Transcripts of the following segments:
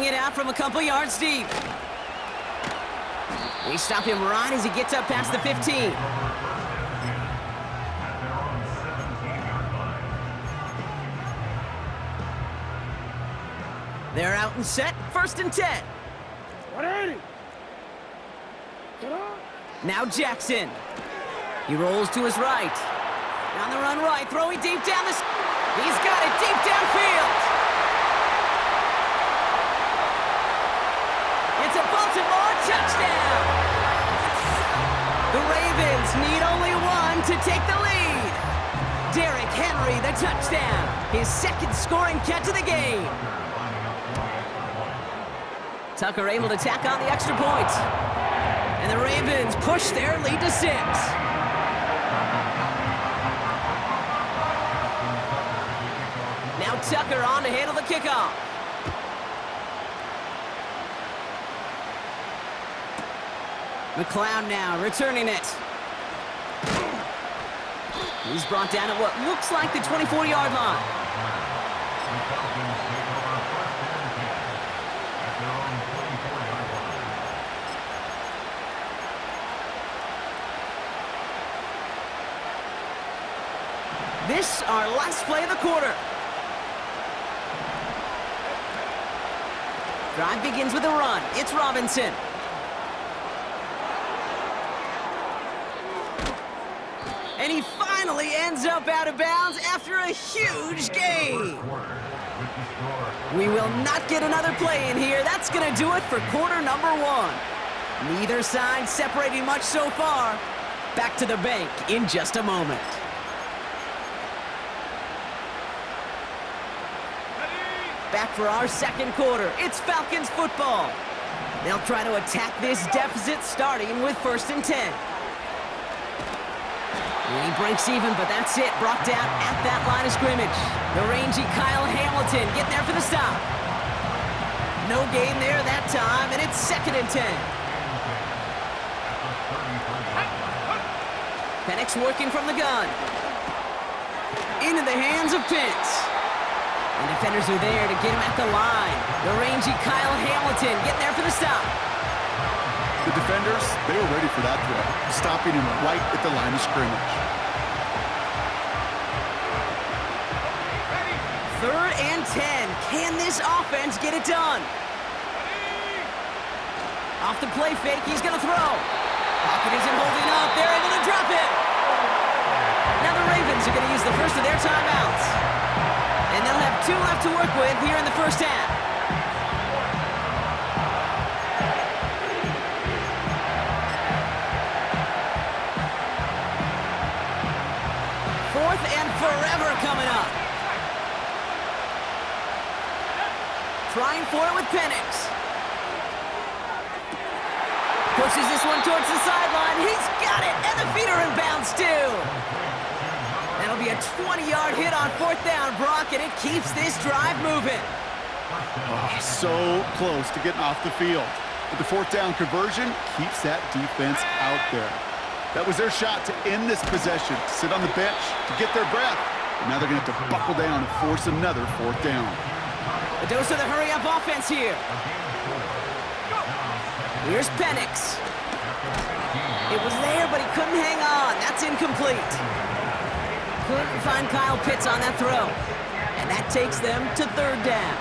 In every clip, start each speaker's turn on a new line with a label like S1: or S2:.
S1: it out from a couple yards deep. We stop him right as he gets up past the 15. They're out and set, 1st and 10.
S2: 180.
S1: Now Jackson. He rolls to his right. On the run right, throwing deep down the... He's got it deep downfield. It's a Baltimore touchdown. The Ravens need only one to take the lead. Derrick Henry, the touchdown. His 2nd scoring catch of the game. Tucker able to tack on the extra point. And the Ravens push their lead to 6. Now Tucker on to handle the kickoff. McLeod now returning it. He's brought down at what looks like the 24-yard line. This our last play of the quarter. Drive begins with a run. It's Robinson. And he finally ends up out of bounds after a huge gain. We will not get another play in here. That's going to do it for quarter number 1. Neither side separating much so far. Back to the bank in just a moment. Back for our 2nd quarter. It's Falcons football. They'll try to attack this deficit starting with 1st and 10. And he breaks even, but that's it. Brought down at that line of scrimmage. The rangy Kyle Hamilton getting there for the stop. No gain there that time, and it's 2nd and 10. Penix working from the gun. Into the hands of Pitts. And defenders are there to get him at the line. The rangy Kyle Hamilton getting there for the stop.
S3: The defenders, they were ready for that throw, stopping him right at the line of scrimmage.
S1: 3rd and 10. Can this offense get it done? Off the play fake, he's going to throw. Pocket isn't holding up. They're able to drop it. Now the Ravens are going to use the first of their timeouts. And they'll have 2 left to work with here in the first half. Fourth and forever coming up. Trying for it with Penix. Pushes this one towards the sideline. He's got it, and the feet are in bounds too. That'll be a 20-yard hit on 4th down, Brock, and it keeps this drive moving.
S3: Oh, so close to getting off the field. But the 4th down conversion keeps that defense out there. That was their shot to end this possession, sit on the bench to get their breath. And now they're going to have to buckle down and force another 4th down.
S1: A dose of the hurry-up offense here. Here's Penix. It was there, but he couldn't hang on. That's incomplete. Couldn't find Kyle Pitts on that throw. And that takes them to 3rd down.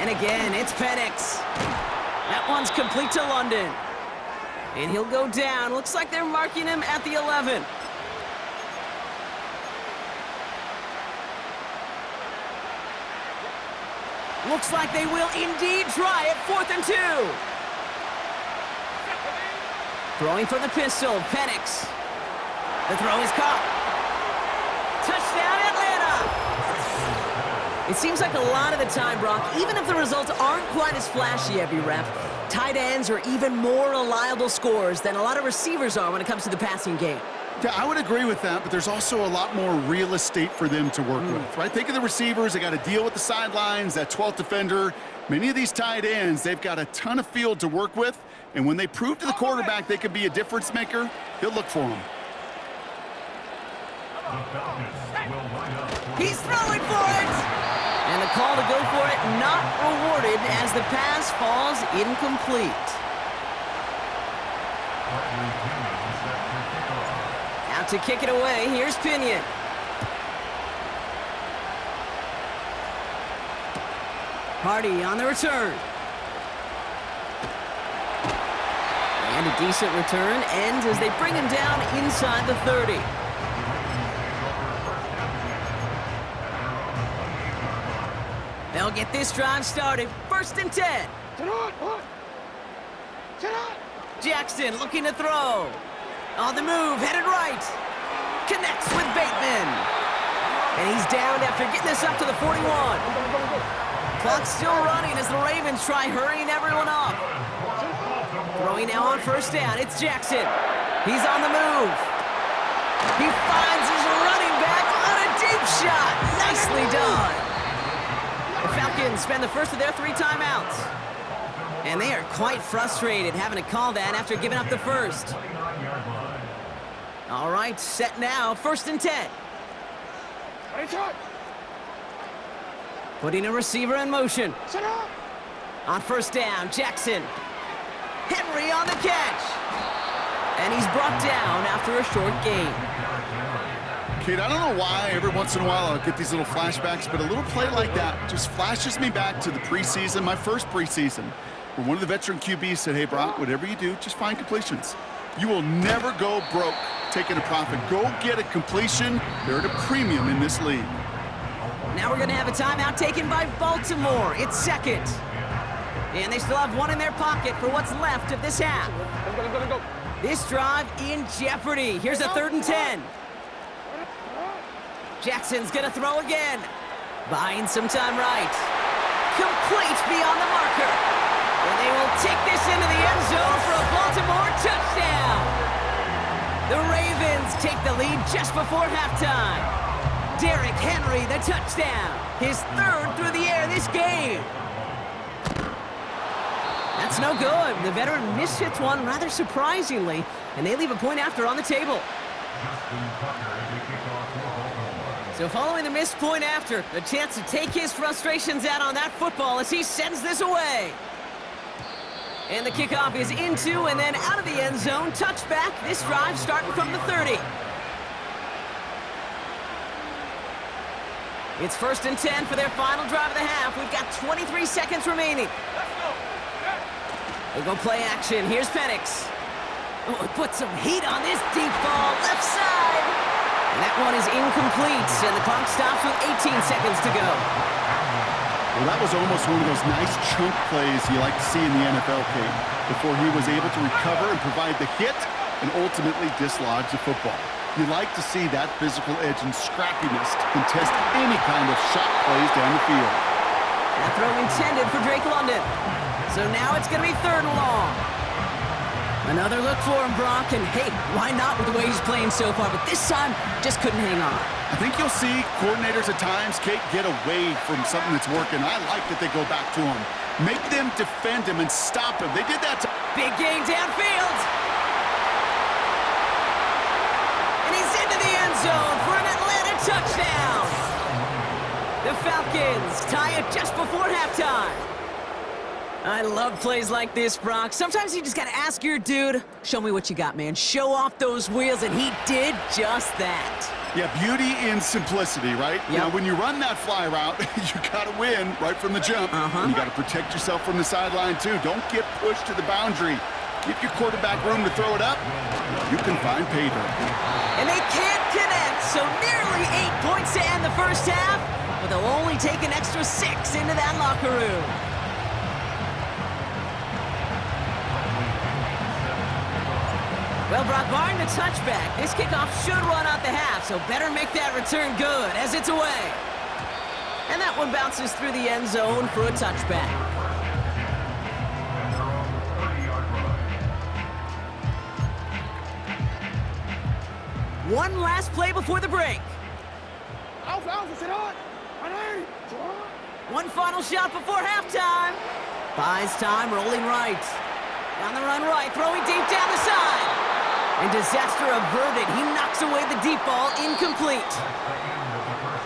S1: And again, it's Penix. That one's complete to London. And he'll go down. Looks like they're marking him at the 11. Looks like they will indeed try it. 4th and 2. Throwing from the pistol, Penix. The throw is caught. Touchdown, Atlanta! It seems like a lot of the time, Brock, even if the results aren't quite as flashy every rep, tight ends are even more reliable scorers than a lot of receivers are when it comes to the passing game.
S3: Yeah, I would agree with that, but there's also a lot more real estate for them to work with, right? Think of the receivers. They got to deal with the sidelines, that 12th defender. Many of these tight ends, they've got a ton of field to work with, and when they prove to the quarterback they could be a difference maker, he'll look for them.
S4: The Falcons will line up for
S1: He's throwing for it! And the call to go for it not rewarded as the pass falls incomplete. Out to kick it away, here's Pinion. Hardy on the return. And a decent return ends as they bring him down inside the 30. They'll get this drive started. 1st and 10. Jackson looking to throw. On the move, headed right. Connects with Bateman. And he's down after getting this up to the 41. Clock's still running as the Ravens try hurrying everyone up. Throwing now on 1st down, it's Jackson. He's on the move. He finds his running back on a deep shot. Nicely done. The Falcons spend the first of their 3 timeouts. And they are quite frustrated having to call that after giving up the first. All right, set now, 1st and 10. Putting a receiver in motion. On 1st down, Jackson. Henry on the catch. And he's brought down after a short gain.
S3: Kid, I don't know why every once in a while I'll get these little flashbacks, but a little play like that just flashes me back to the preseason, my first preseason, where one of the veteran QBs said, hey, Brock, whatever you do, just find completions. You will never go broke taking a profit. Go get a completion. They're at a premium in this league.
S1: Now we're going to have a timeout taken by Baltimore. It's 2nd. And they still have one in their pocket for what's left of this half.
S2: Go.
S1: This drive in jeopardy. Here's a 3rd and 10. Jackson's going to throw again. Buying some time right. Complete beyond the marker. And they will take this into the end zone for a Baltimore touchdown. The Ravens take the lead just before halftime. Derrick Henry, the touchdown. His 3rd through the air this game. That's no good. The veteran mishits one rather surprisingly, and they leave a point after on the table. So following the missed point after, a chance to take his frustrations out on that football as he sends this away. And the kickoff is into and then out of the end zone. Touchback, this drive starting from the 30. It's 1st and 10 for their final drive of the half. We've got 23 seconds remaining. They go play action. Here's Penix. Oh, put some heat on this deep ball. Left side. And that one is incomplete. And the clock stops with 18 seconds to go.
S3: Well, that was almost one of those nice chunk plays you like to see in the NFL, Kate, before he was able to recover and provide the hit and ultimately dislodge the football. You like to see that physical edge and scrappiness to contest any kind of shot plays down the field.
S1: That throw intended for Drake London. So now it's going to be 3rd and long. Another look for him, Brock, and hey, why not with the way he's playing so far? But this time, just couldn't hang on.
S3: I think you'll see coordinators at times, Kate, get away from something that's working. I like that they go back to him. Make them defend him and stop him. They did that to...
S1: Big gain downfield. And he's into the end zone for an Atlanta touchdown. The Falcons tie it just before halftime. I love plays like this, Brock. Sometimes you just got to ask your dude, show me what you got, man. Show off those wheels, and he did just that.
S3: Yeah, beauty in simplicity, right?
S1: Yep.
S3: Now, when you run that fly route, you got to win right from the jump. And you got to protect yourself from the sideline, too. Don't get pushed to the boundary. Give your quarterback room to throw it up. You can find pay dirt.
S1: And they can't connect, so nearly 8 points to end the first half, but they'll only take an extra 6 into that locker room. Well, Brock, barring the touchback, this kickoff should run out the half, so better make that return good as it's away. And that one bounces through the end zone for a touchback. One last play before the break. One final shot before halftime. Buys time, rolling right. Down the run right, throwing deep down the side. And disaster averted. He knocks away the deep ball, incomplete.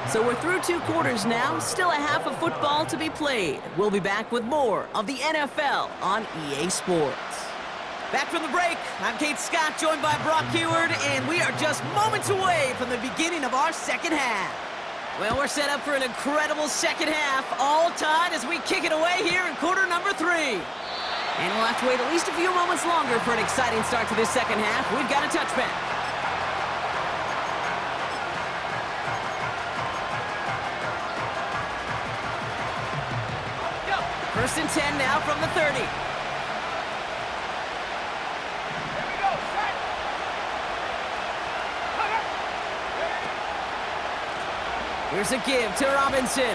S1: So we're through 2 quarters now, still a half of football to be played. We'll be back with more of the NFL on EA Sports. Back from the break, I'm Kate Scott, joined by Brock Heward, and we are just moments away from the beginning of our second half. Well, we're set up for an incredible second half, all tied as we kick it away here in quarter number 3. And we'll have to wait at least a few moments longer for an exciting start to this second half. We've got a touchback. First and 10 now from the 30. Here's a give to Robinson.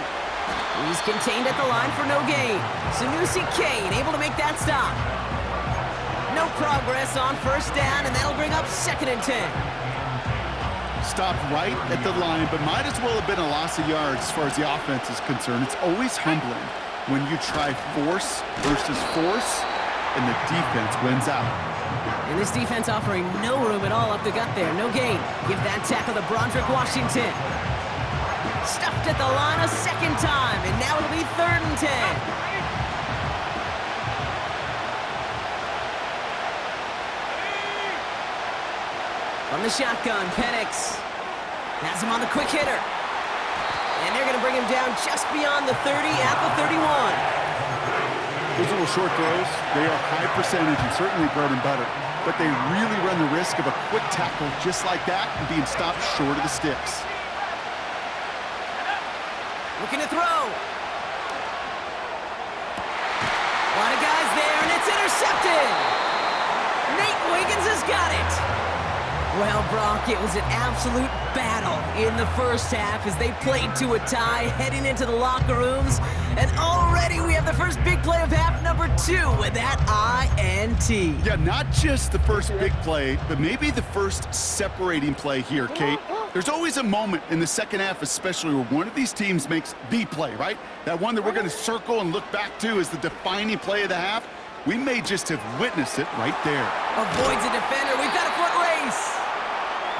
S1: He's contained at the line for no gain. Sanusi Kane able to make that stop. No progress on first down, and that'll bring up second and 10.
S3: Stopped right at the line, but might as well have been a loss of yards as far as the offense is concerned. It's always humbling when you try force versus force, and the defense wins out.
S1: And this defense offering no room at all up the gut there. No gain. Give that tackle to Broderick Washington. Stuffed at the line a second time, and now it'll be third and 10. From the shotgun, Penix has him on the quick hitter. And they're going to bring him down just beyond the 30 at the 31.
S3: Those little short throws, they are high percentage and certainly bread and butter. But they really run the risk of a quick tackle just like that and being stopped short of the sticks.
S1: Looking to throw. A lot of guys there, and it's intercepted. Nate Wiggins has got it. Well, Brock, it was an absolute battle in the first half as they played to a tie, heading into the locker rooms. And already we have the first big play of half number 2 with that INT.
S3: Yeah, not just the first big play, but maybe the first separating play here, Kate. There's always a moment in the second half, especially where one of these teams makes the play, right? That one that we're going to circle and look back to as the defining play of the half. We may just have witnessed it right there.
S1: Avoids a defender. We've got a foot race.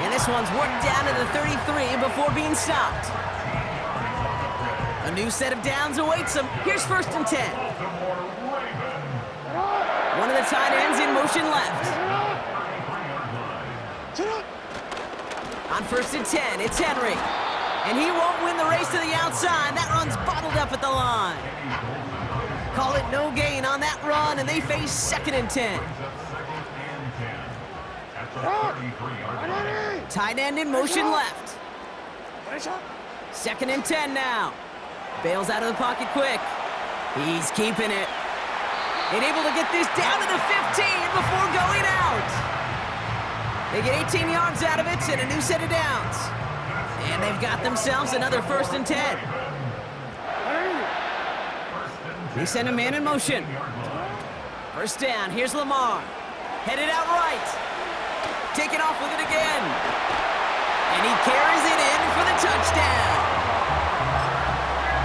S1: And this one's worked down to the 33 before being stopped. A new set of downs awaits him. Here's first and 10. One of the tight ends in motion left. On first and 10, it's Henry. And he won't win the race to the outside. That run's bottled up at the line. Call it no gain on that run, and they face second and 10. Tight end in motion left. Second and 10 now. Bails out of the pocket quick. He's keeping it. And able to get this down to the 15 before going out. They get 18 yards out of it and a new set of downs. And they've got themselves another first and 10. They send a man in motion. First down, here's Lamar. Headed out right. Taking off with it again. And he carries it in for the touchdown.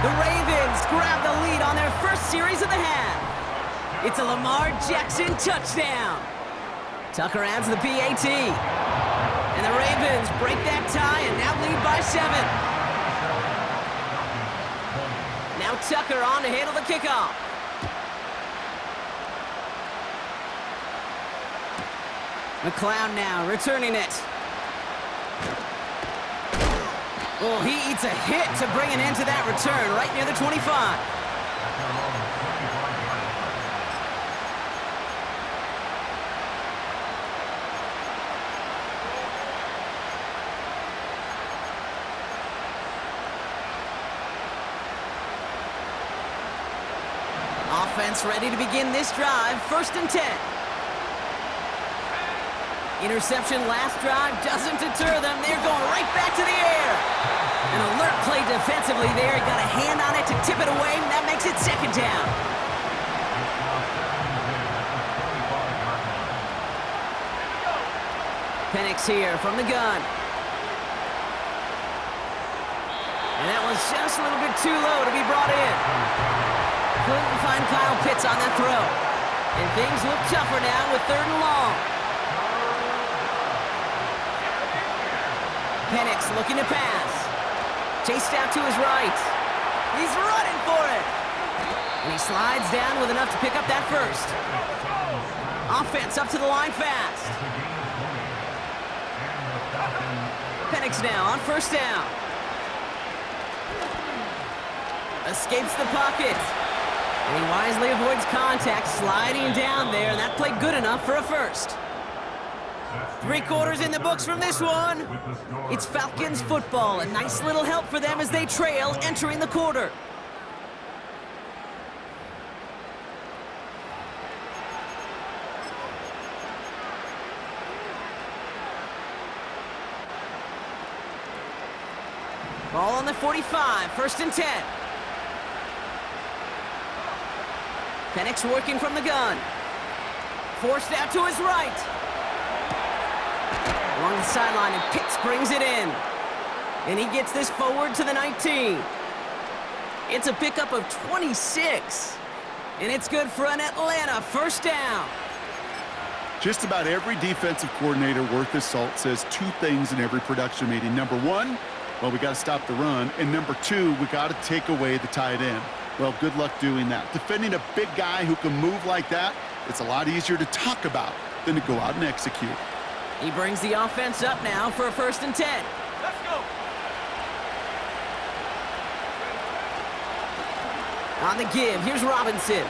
S1: The Ravens grab the lead on their first series of the half. It's a Lamar Jackson touchdown. Tucker adds the PAT. And the Ravens break that tie and now lead by 7. Now Tucker on to handle the kickoff. McLeod now returning it. Oh, he eats a hit to bring an end to that return right near the 25. Offense ready to begin this drive. First and 10. Interception last drive doesn't deter them. They're going right back to the air. An alert play defensively there. He got a hand on it to tip it away, and that makes it second down. Penix here from the gun. And that was just a little bit too low to be brought in. Couldn't find Kyle Pitts on that throw. And things look tougher now with third and long. Penix looking to pass. Chased out to his right. He's running for it. And he slides down with enough to pick up that first. Offense up to the line fast. Penix now on first down. Escapes the pocket. And he wisely avoids contact, sliding down there, and that played good enough for a first. 3 quarters in the books from this one. It's Falcons football. A nice little help for them as they trail entering the quarter. Ball on the 45, 1st and 10. Penix working from the gun. Forced out to his right. Along the sideline, and Pitts brings it in. And he gets this forward to the 19. It's a pickup of 26. And it's good for an Atlanta first down.
S3: Just about every defensive coordinator worth his salt says 2 things in every production meeting. Number 1, well, we got to stop the run. And number 2, we got to take away the tight end. Well, good luck doing that. Defending a big guy who can move like that, it's a lot easier to talk about than to go out and execute.
S1: He brings the offense up now for a 1st and 10.
S2: Let's go.
S1: On the give, here's Robinson.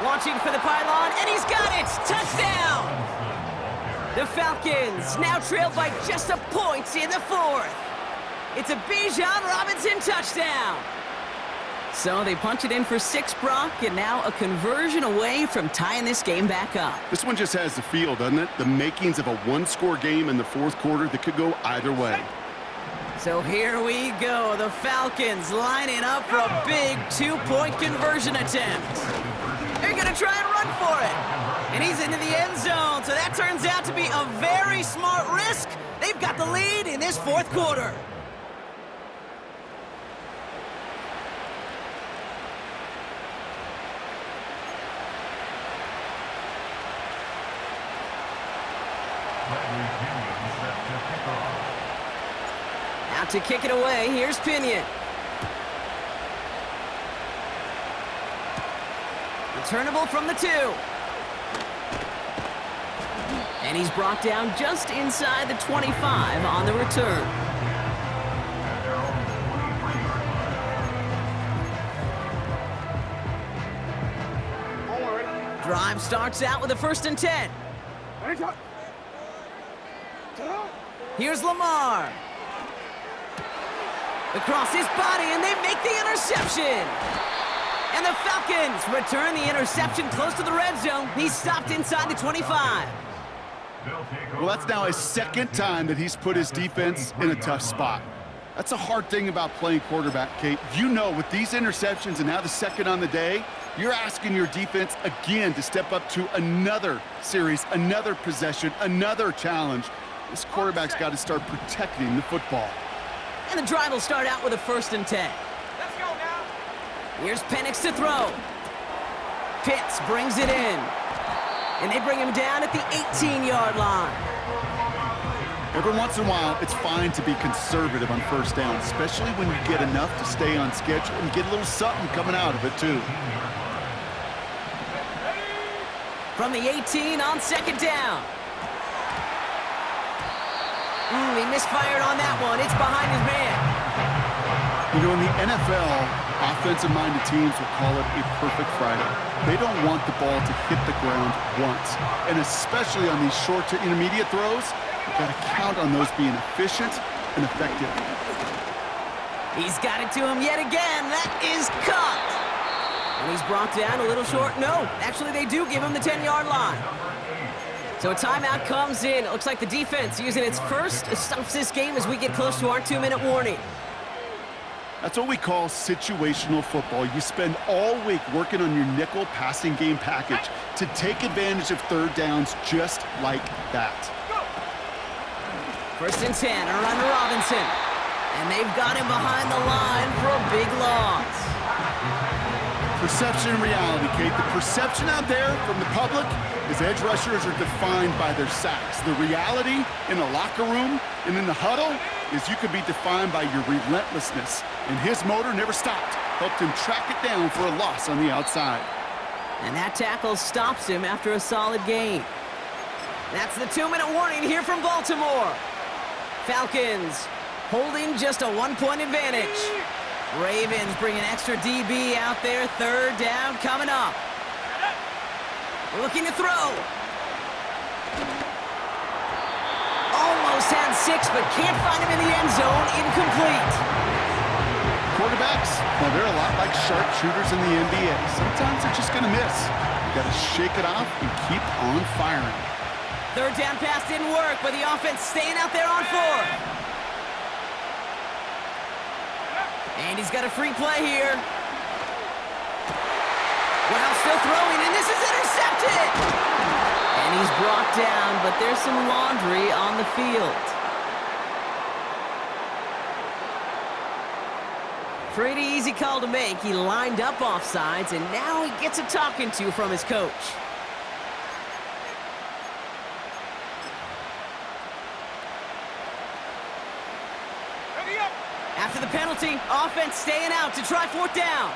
S1: Launching for the pylon, and he's got it! Touchdown! The Falcons now trail by just a point in the 4th. It's a Bijan Robinson touchdown. So they punch it in for 6, Brock, and now a conversion away from tying this game back up.
S3: This one just has the feel, doesn't it? The makings of a 1-score game in the 4th quarter that could go either way.
S1: So here we go. The Falcons lining up for a big 2-point conversion attempt. They're going to try and run for it. And he's into the end zone, so that turns out to be a very smart risk. They've got the lead in this 4th quarter. Out to kick it away, here's Pinion. Returnable from the 2. And he's brought down just inside the 25 on the return. Drive starts out with a 1st and 10. Here's Lamar. Across his body, and they make the interception. And the Falcons return the interception close to the red zone. He's stopped inside the 25.
S3: Well, that's now his 2nd time that he's put his defense in a tough spot. That's a hard thing about playing quarterback, Kate. You know, with these interceptions and now the 2nd on the day, you're asking your defense again to step up to another series, another possession, another challenge. This quarterback's got to start protecting the football.
S1: And the drive will start out with a 1st and 10.
S2: Let's go now.
S1: Here's Penix to throw. Pitts brings it in. And they bring him down at the 18-yard line.
S3: Every once in a while, it's fine to be conservative on 1st down, especially when you get enough to stay on schedule and get a little something coming out of it, too.
S1: From the 18 on 2nd down. He misfired on that one. It's behind his man.
S3: You know, in the NFL, offensive-minded teams will call it a perfect Friday. They don't want the ball to hit the ground once. And especially on these short to intermediate throws, you've got to count on those being efficient and effective.
S1: He's got it to him yet again. That is caught. And he's brought down a little short. No, actually they do give him the 10-yard line. So a timeout comes in. It looks like the defense using its first stops this game as we get close to our 2-minute warning.
S3: That's what we call situational football. You spend all week working on your nickel passing game package to take advantage of 3rd downs just like that.
S1: 1st and 10, a run to Robinson. And they've got him behind the line for a big loss.
S3: Perception and reality, Kate. The perception out there from the public is edge rushers are defined by their sacks. The reality in the locker room and in the huddle, is you can be defined by your relentlessness, and his motor never stopped. Helped him track it down for a loss on the outside.
S1: And that tackle stops him after a solid gain. That's the 2-minute warning here from Baltimore. Falcons holding just a 1-point advantage. Ravens bring an extra DB out there. 3rd down coming up. Looking to throw. Almost had 6, but can't find him in the end zone. Incomplete.
S3: Quarterbacks, well, they're a lot like sharpshooters in the NBA. Sometimes they're just going to miss. You got to shake it off and keep on firing.
S1: 3rd down pass didn't work, but the offense staying out there on 4th. And he's got a free play here. Well, still throwing, and this is intercepted! And he's brought down, but there's some laundry on the field. Pretty easy call to make. He lined up offsides, and now he gets a talking to from his coach. After the penalty, offense staying out to try 4th down.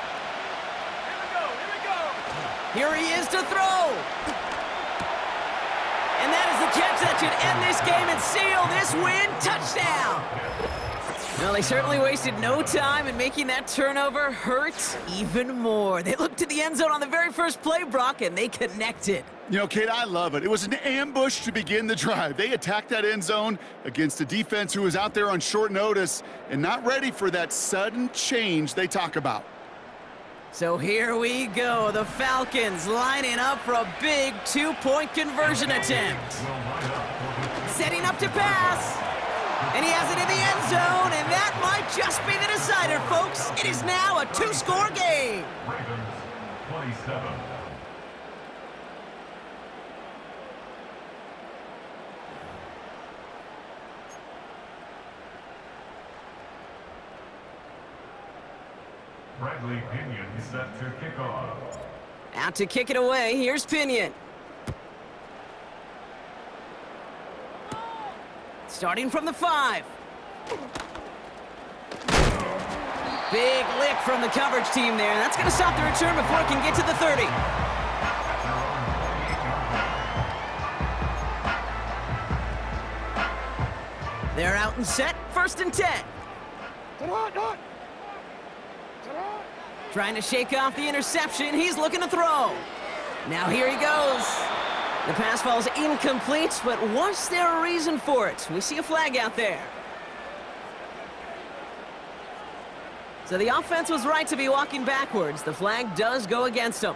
S2: Here we go.
S1: Here he is to throw. And that is the catch that should end this game and seal this win. Touchdown. Well, they certainly wasted no time in making that turnover hurt even more. They looked to the end zone on the very first play, Brock, and they connected.
S3: You know, Kate, I love it. It was an ambush to begin the drive. They attacked that end zone against a defense who was out there on short notice and not ready for that sudden change they talk about.
S1: So here we go. The Falcons lining up for a big 2-point conversion attempt. Setting up to pass. And he has it in the end zone, and that might just be the decider, folks. It is now a 2-score game.
S2: Ravens 27. Bradley Pinion set to kick off.
S1: Out to kick it away. Here's Pinion. Starting from the 5. Big lick from the coverage team there. That's going to stop the return before it can get to the 30. They're out and set. 1st and 10. Trying to shake off the interception. He's looking to throw. Now here he goes. The pass falls incomplete, but was there a reason for it? We see a flag out there. So the offense was right to be walking backwards. The flag does go against them.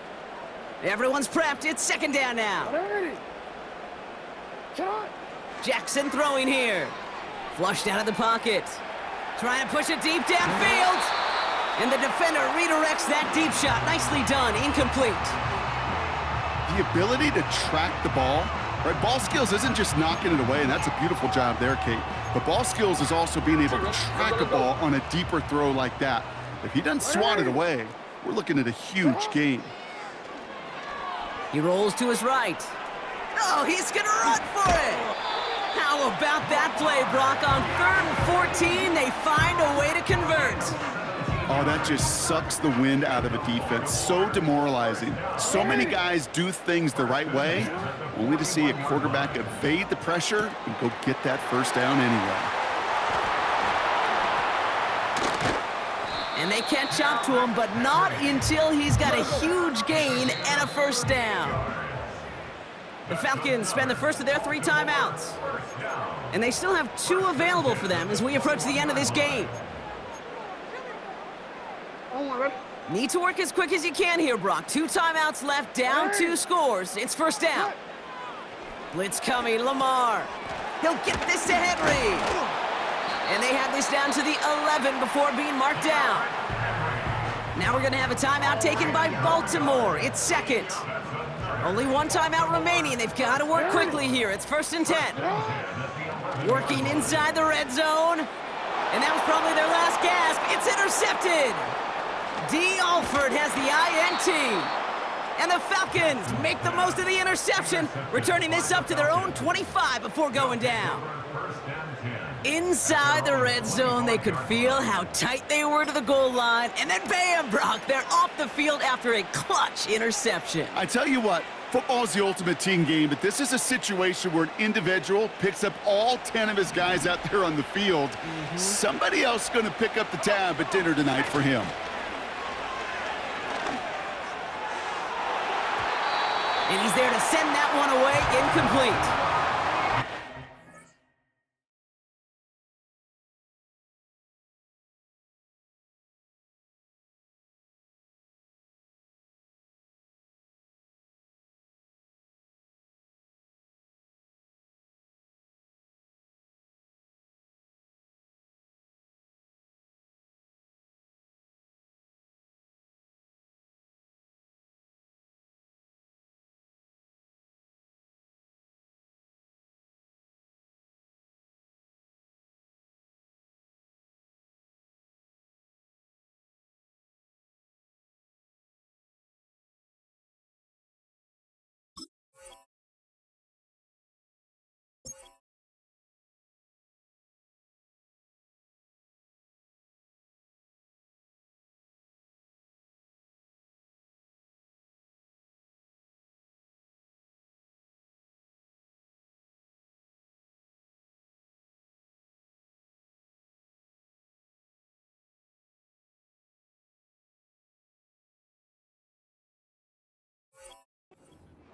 S1: Everyone's prepped. It's 2nd down now. Jackson throwing here. Flushed out of the pocket. Trying to push it deep downfield. And the defender redirects that deep shot. Nicely done. Incomplete.
S3: The ability to track the ball, right? Ball skills isn't just knocking it away, and that's a beautiful job there, Kate. But ball skills is also being able to track a ball on a deeper throw like that. If he doesn't swat it away, we're looking at a huge gain.
S1: He rolls to his right. Oh, he's going to run for it. How about that play, Brock? On 3rd and 14, they find a way to convert.
S3: Oh, that just sucks the wind out of a defense. So demoralizing. So many guys do things the right way, only to see a quarterback evade the pressure and go get that 1st down anyway.
S1: And they catch up to him, but not until he's got a huge gain and a 1st down. The Falcons spend the first of their 3 timeouts. And they still have 2 available for them as we approach the end of this game. Need to work as quick as you can here, Brock. 2 timeouts left, down 2 scores. It's 1st down. Blitz coming, Lamar. He'll get this to Henry. And they have this down to the 11 before being marked down. Now we're going to have a timeout taken by Baltimore. It's 2nd. Only 1 timeout remaining. They've got to work quickly here. It's 1st and 10. Working inside the red zone. And that was probably their last gasp. It's intercepted. D. Alford has the INT. And the Falcons make the most of the interception, returning this up to their own 25 before going down.
S2: 1st and 10.
S1: Inside the red zone, they could feel how tight they were to the goal line, and then bam, Brock, they're off the field after a clutch interception.
S3: I tell you what, football is the ultimate team game, but this is a situation where an individual picks up all 10 of his guys out there on the field. Somebody else is going to pick up the tab at dinner tonight for him.
S1: And he's there to send that one away, incomplete.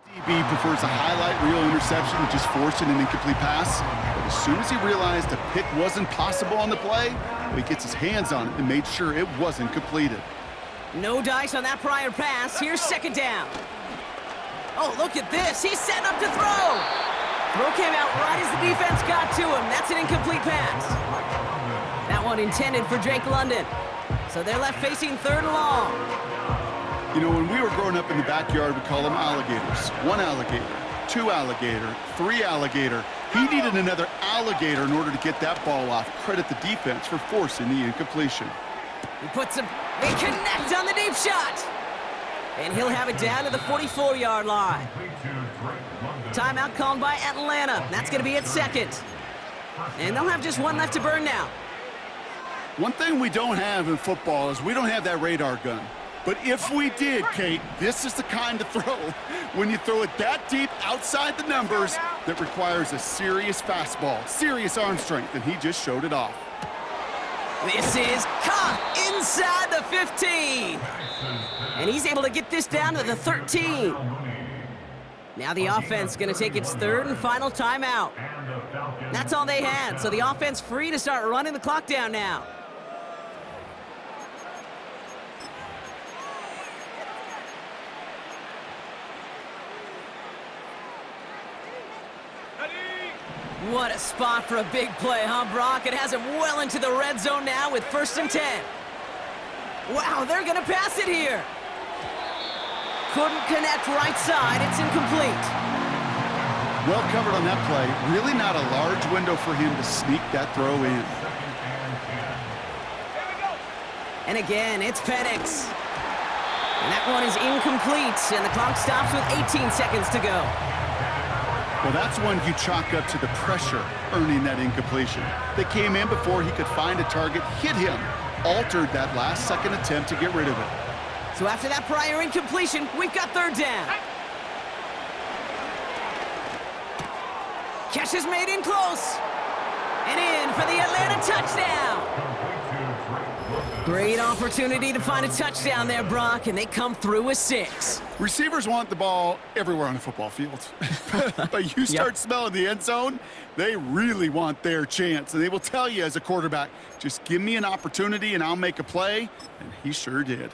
S3: DB prefers a highlight reel interception to just forcing an incomplete pass. But as soon as he realized a pick wasn't possible on the play, he gets his hands on it and made sure it wasn't completed.
S1: No dice on that prior pass. Here's second down. Oh, look at this. He's setting up to throw. Throw came out right as the defense got to him. That's an incomplete pass. That one intended for Drake London. So they're left facing third and long.
S3: You know, when we were growing up in the backyard, we call them alligators. One alligator, two alligator, three alligator. He needed another alligator in order to get that ball off. Credit the defense for forcing the incompletion.
S1: He puts him, they connect on the deep shot. And he'll have it down to the 44-yard line. Timeout called by Atlanta. That's going to be at second. And they'll have just one left to burn now.
S3: One thing we don't have in football is we don't have that radar gun. But if we did, Kate, this is the kind of throw when you throw it that deep outside the numbers that requires a serious fastball, serious arm strength, and he just showed it off.
S1: This is caught inside the 15. And he's able to get this down to the 13. Now the offense going to take its third and final timeout. That's all they had, so the offense free to start running the clock down now. What a spot for a big play, huh, Brock? It has him well into the red zone now with 1st and 10. Wow, they're going to pass it here. Couldn't connect right side. It's incomplete.
S3: Well covered on that play. Really not a large window for him to sneak that throw in.
S1: And again, it's Penix. And that one is incomplete, and the clock stops with 18 seconds to go.
S3: Well, that's one you chalk up to the pressure earning that incompletion. They came in before he could find a target, hit him, altered that last-second attempt to get rid of it.
S1: So after that prior incompletion, we've got third down. Catch is made in close. And in for the Atlanta touchdown. Great opportunity to find a touchdown there, Brock, and they come through with 6.
S3: Receivers want the ball everywhere on the football field. But you start smelling the end zone, they really want their chance. And they will tell you as a quarterback, just give me an opportunity and I'll make a play. And he sure did.